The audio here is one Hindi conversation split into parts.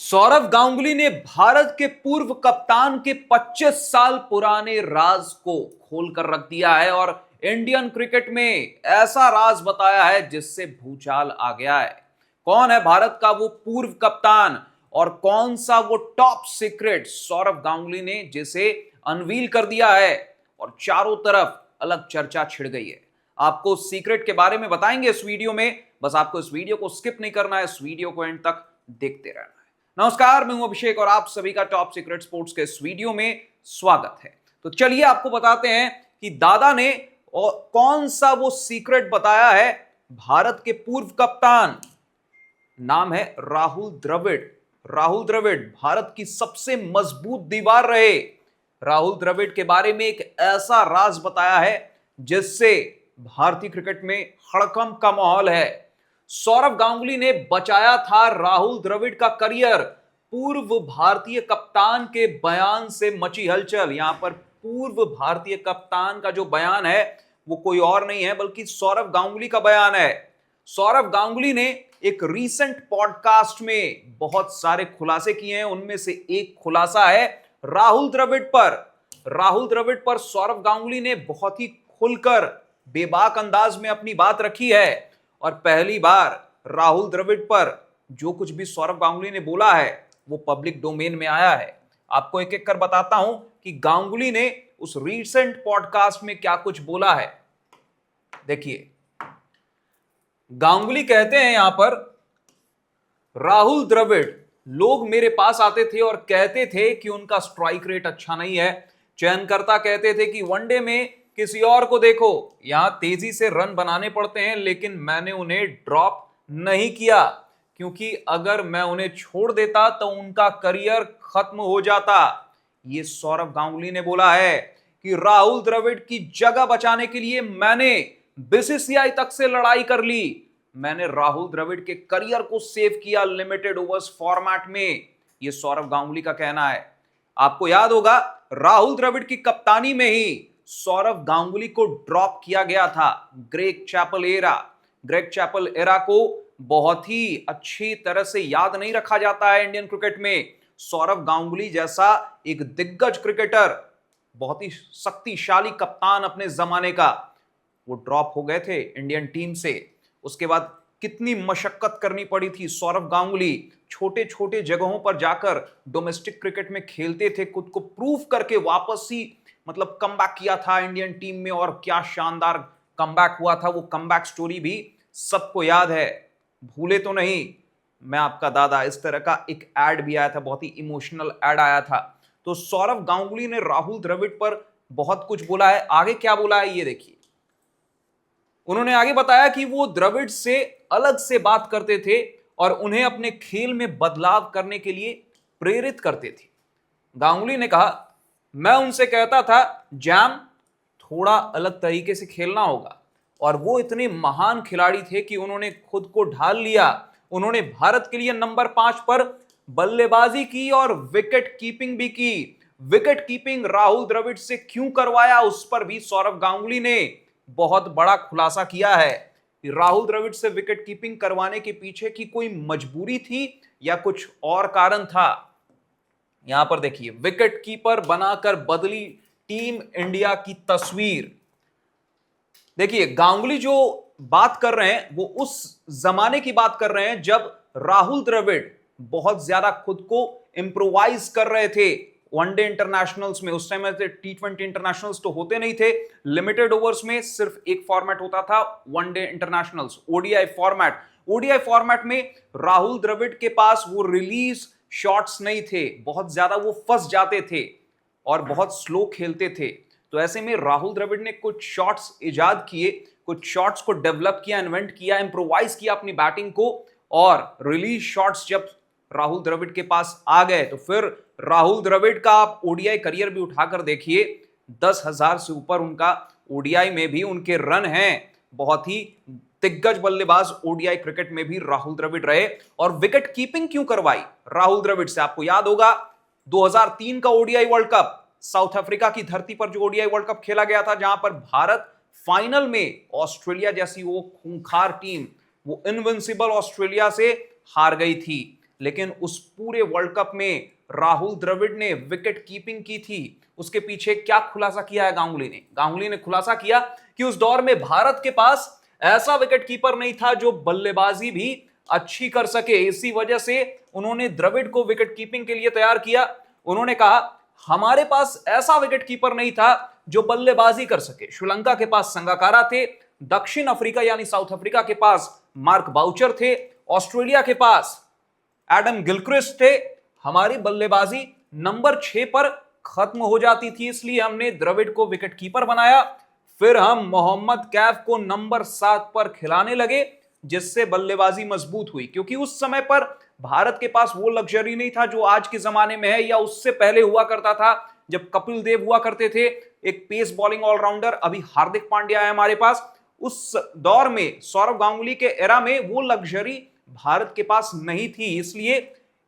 सौरव गांगुली ने भारत के पूर्व कप्तान के 25 साल पुराने राज को खोलकर रख दिया है और इंडियन क्रिकेट में ऐसा राज बताया है जिससे भूचाल आ गया है। कौन है भारत का वो पूर्व कप्तान और कौन सा वो टॉप सीक्रेट सौरव गांगुली ने जिसे अनवील कर दिया है और चारों तरफ अलग चर्चा छिड़ गई है। आपको सीक्रेट के बारे में बताएंगे इस वीडियो में। बस आपको इस वीडियो को स्किप नहीं करना है, इस वीडियो को एंड तक देखते रहना है। नमस्कार, मैं हूं अभिषेक और आप सभी का टॉप सीक्रेट स्पोर्ट्स के इस वीडियो में स्वागत है। तो चलिए आपको बताते हैं कि दादा ने कौन सा वो सीक्रेट बताया है। भारत के पूर्व कप्तान, नाम है राहुल द्रविड़। राहुल द्रविड़ भारत की सबसे मजबूत दीवार रहे। राहुल द्रविड़ के बारे में एक ऐसा राज बताया है जिससे भारतीय क्रिकेट में हड़कंप का माहौल है। सौरव गांगुली ने बचाया था राहुल द्रविड़ का करियर। पूर्व भारतीय कप्तान के बयान से मची हलचल। यहां पर पूर्व भारतीय कप्तान का जो बयान है वो कोई और नहीं है बल्कि सौरव गांगुली का बयान है। सौरव गांगुली ने एक रीसेंट पॉडकास्ट में बहुत सारे खुलासे किए हैं। उनमें से एक खुलासा है राहुल द्रविड़ पर। राहुल द्रविड़ पर सौरव गांगुली ने बहुत ही खुलकर बेबाक अंदाज में अपनी बात रखी है और पहली बार राहुल द्रविड़ पर जो कुछ भी सौरव गांगुली ने बोला है वो पब्लिक डोमेन में आया है। आपको एक एक कर बताता हूं कि गांगुली ने उस रीसेंट पॉडकास्ट में क्या कुछ बोला है। देखिए, गांगुली कहते हैं यहां पर, राहुल द्रविड़, लोग मेरे पास आते थे और कहते थे कि उनका स्ट्राइक रेट अच्छा नहीं है। चयनकर्ता कहते थे कि वनडे में किसी और को देखो, यहां तेजी से रन बनाने पड़ते हैं, लेकिन मैंने उन्हें ड्रॉप नहीं किया क्योंकि अगर मैं उन्हें छोड़ देता तो उनका करियर खत्म हो जाता। ये सौरव गांगुली ने बोला है कि राहुल द्रविड़ की जगह बचाने के लिए मैंने बीसीसीआई तक से लड़ाई कर ली। मैंने राहुल द्रविड़ के करियर को सेव किया लिमिटेड ओवर्स फॉर्मेट में। यह सौरव गांगुली का कहना है। आपको याद होगा, राहुल द्रविड़ की कप्तानी में ही सौरव गांगुली को ड्रॉप किया गया था। ग्रेग चैपल एरा को बहुत ही अच्छी तरह से याद नहीं रखा जाता है इंडियन क्रिकेट में। सौरव गांगुली जैसा एक दिग्गज क्रिकेटर, बहुत ही शक्तिशाली कप्तान अपने जमाने का, वो ड्रॉप हो गए थे इंडियन टीम से। उसके बाद कितनी मशक्कत करनी पड़ी थी। सौरव गांगुली छोटे छोटे जगहों पर जाकर डोमेस्टिक क्रिकेट में खेलते थे, खुद को प्रूव करके वापस ही कमबैक किया था इंडियन टीम में। और क्या शानदार कमबैक हुआ था। वो कमबैक स्टोरी भी सबको याद है, भूले तो नहीं। मैं आपका दादा, इस तरह का एक एड भी आया था, बहुत ही इमोशनल एड आया था। तो सौरव गांगुली ने राहुल द्रविड़ पर बहुत कुछ बोला है। आगे क्या बोला है ये देखिए। उन्होंने आगे बताया कि वो द्रविड़ से अलग से बात करते थे और उन्हें अपने खेल में बदलाव करने के लिए प्रेरित करते थे। गांगुली ने कहा, मैं उनसे कहता था, जैम, थोड़ा अलग तरीके से खेलना होगा। और वो इतने महान खिलाड़ी थे कि उन्होंने खुद को ढाल लिया। उन्होंने भारत के लिए नंबर 5 पर बल्लेबाजी की और विकेट कीपिंग भी की। विकेट कीपिंग राहुल द्रविड़ से क्यों करवाया, उस पर भी सौरव गांगुली ने बहुत बड़ा खुलासा किया है कि राहुल द्रविड़ से विकेट कीपिंग करवाने के पीछे की कोई मजबूरी थी या कुछ और कारण था। यहां पर देखिए, विकेट कीपर बनाकर बदली टीम इंडिया की तस्वीर। देखिए, गांगुली जो बात कर रहे हैं वो उस जमाने की बात कर रहे हैं जब राहुल द्रविड़ बहुत ज्यादा खुद को इंप्रोवाइज कर रहे थे वनडे इंटरनेशनल्स में। उस टाइम में T20 इंटरनेशनल्स तो होते नहीं थे, लिमिटेड ओवर्स में सिर्फ एक फॉर्मेट होता था, one day internationals, ODI format. ODI format में राहुल द्रविड़ के पास वो रिलीज शॉट्स नहीं थे, बहुत ज्यादा वो फंस जाते थे और बहुत स्लो खेलते थे। तो ऐसे में राहुल द्रविड़ ने कुछ शॉट्स इजाद किए, कुछ शॉट्स को डेवलप किया, इन्वेंट किया, इंप्रोवाइज किया अपनी बैटिंग को। और रिलीज शॉट्स जब राहुल द्रविड़ के पास आ गए तो फिर राहुल द्रविड़ का आप ओडीआई करियर भी उठाकर देखिए, 10,000 से ऊपर उनका ओडीआई में भी उनके रन हैं। बहुत ही दिग्गज बल्लेबाज ओडीआई क्रिकेट में भी राहुल द्रविड़ रहे। और विकेट कीपिंग क्यों करवाई राहुल द्रविड़ से, आपको याद होगा 2003 का ODI world cup, south Africa की धरती पर जो ओडीआई वर्ल्ड कप खेला गया था, जहां पर भारत फाइनल में ऑस्ट्रेलिया जैसी वो खूंखार टीम, वो इनविंसिबल ऑस्ट्रेलिया से हार गई थी। लेकिन उस पूरे वर्ल्ड कप में राहुल द्रविड़ ने विकेट कीपिंग की थी। उसके पीछे क्या खुलासा किया है गांगुली ने खुलासा किया कि उस दौर में भारत के पास ऐसा विकेट कीपर नहीं था जो बल्लेबाजी भी अच्छी कर सके। इसी वजह से उन्होंने द्रविड़ को विकेट कीपिंग के लिए तैयार किया। उन्होंने कहा हमारे पास ऐसा विकेट कीपर नहीं था जो बल्लेबाजी कर सके। श्रीलंका के पास संगाकारा थे, दक्षिण अफ्रीका यानी साउथ अफ्रीका के पास मार्क बाउचर थे, ऑस्ट्रेलिया के पास एडम गिलक्रिस्ट थे। हमारी बल्लेबाजी नंबर 6 पर खत्म हो जाती थी, इसलिए हमने द्रविड़ को विकेट कीपर बनाया। फिर हम मोहम्मद कैफ को नंबर 7 पर खिलाने लगे, जिससे बल्लेबाजी मजबूत हुई। क्योंकि उस समय पर भारत के पास वो लग्जरी नहीं था जो आज के जमाने में है या उससे पहले हुआ करता था, जब कपिल देव हुआ करते थे एक पेस बॉलिंग ऑलराउंडर। अभी हार्दिक पांड्या है हमारे पास। उस दौर में सौरव गांगुली के एरा में वो लग्जरी भारत के पास नहीं थी, इसलिए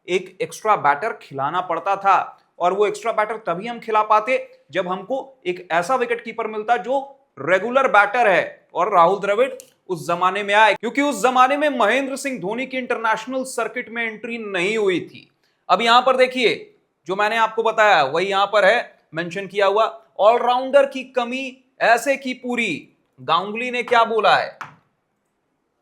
एक एक्स्ट्रा बैटर खिलाना पड़ता था। और वो एक्स्ट्रा बैटर तभी हम खिला पाते जब हमको एक ऐसा विकेट कीपर मिलता जो रेगुलर बैटर है। और राहुल द्रविड़ उस जमाने में आए, क्योंकि उस जमाने में महेंद्र सिंह धोनी की इंटरनेशनल सर्किट में एंट्री नहीं हुई थी। अब यहां पर देखिए, जो मैंने आपको बताया वही यहां पर है मेंशन किया हुआ। ऑलराउंडर की कमी ऐसे की पूरी। गांगुली ने क्या बोला है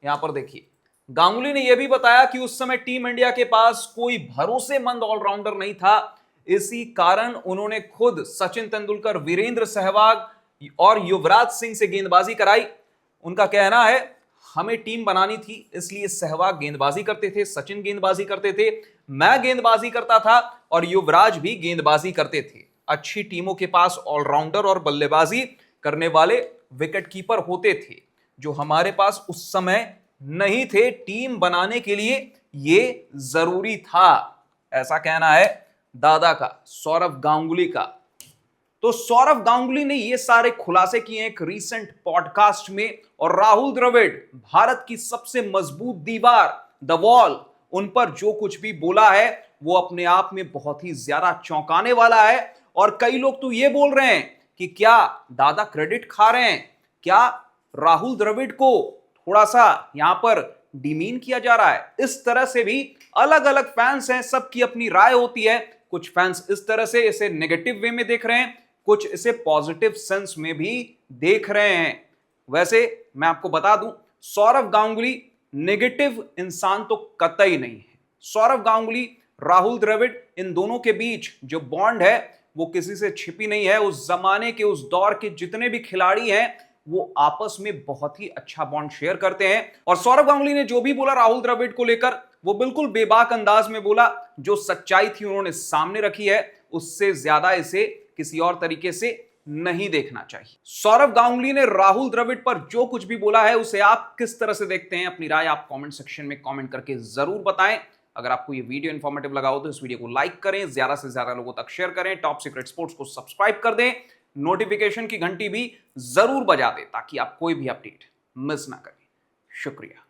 यहां पर देखिए। गांगुली ने यह भी बताया कि उस समय टीम इंडिया के पास कोई भरोसेमंद ऑलराउंडर नहीं था। इसी कारण उन्होंने खुद सचिन तेंदुलकर, वीरेंद्र सहवाग और युवराज सिंह से गेंदबाजी कराई। उनका कहना है हमें टीम बनानी थी, इसलिए सहवाग गेंदबाजी करते थे, सचिन गेंदबाजी करते थे, मैं गेंदबाजी करता था और युवराज भी गेंदबाजी करते थे। अच्छी टीमों के पास ऑलराउंडर और बल्लेबाजी करने वाले विकेट कीपर होते थे, जो हमारे पास उस समय नहीं थे। टीम बनाने के लिए यह जरूरी था, ऐसा कहना है दादा का, सौरव गांगुली का। तो सौरव गांगुली ने ये सारे खुलासे किए एक रीसेंट पॉडकास्ट में। और राहुल द्रविड़, भारत की सबसे मजबूत दीवार, द वॉल, उन पर जो कुछ भी बोला है वो अपने आप में बहुत ही ज्यादा चौंकाने वाला है। और कई लोग तो ये बोल रहे हैं कि क्या दादा क्रेडिट खा रहे हैं, क्या राहुल द्रविड़ को थोड़ा सा यहां पर डिमीन किया जा रहा है। इस तरह से भी अलग अलग फैंस हैं, सबकी अपनी राय होती है। कुछ फैंस इस तरह से इसे नेगेटिव वे में देख रहे हैं, कुछ इसे पॉजिटिव सेंस में भी देख रहे हैं। वैसे मैं आपको बता दूं, सौरव गांगुली नेगेटिव इंसान तो कतई नहीं है। सौरव गांगुली, राहुल द्रविड़, इन दोनों के बीच जो बॉन्ड है वो किसी से छिपी नहीं है। उस जमाने के, उस दौर के जितने भी खिलाड़ी हैं वो आपस में बहुत ही अच्छा बॉन्ड शेयर करते हैं। और सौरव गांगुली ने जो भी बोला राहुल द्रविड़ को लेकर, वो बिल्कुल बेबाक अंदाज में बोला। जो सच्चाई थी उन्होंने सामने रखी है, उससे ज्यादा इसे किसी और तरीके से नहीं देखना चाहिए। सौरव गांगुली ने राहुल द्रविड़ पर जो कुछ भी बोला है उसे आप किस तरह से देखते हैं, अपनी राय आप कमेंट सेक्शन में कमेंट करके जरूर बताएं। अगर आपको ये वीडियो इंफॉर्मेटिव लगा हो तो इस वीडियो को लाइक करें, ज्यादा से ज्यादा लोगों तक शेयर करें, टॉप सीक्रेट स्पोर्ट्स को सब्सक्राइब कर दें, नोटिफिकेशन की घंटी भी जरूर बजा दें ताकि आप कोई भी अपडेट मिस ना करें। शुक्रिया।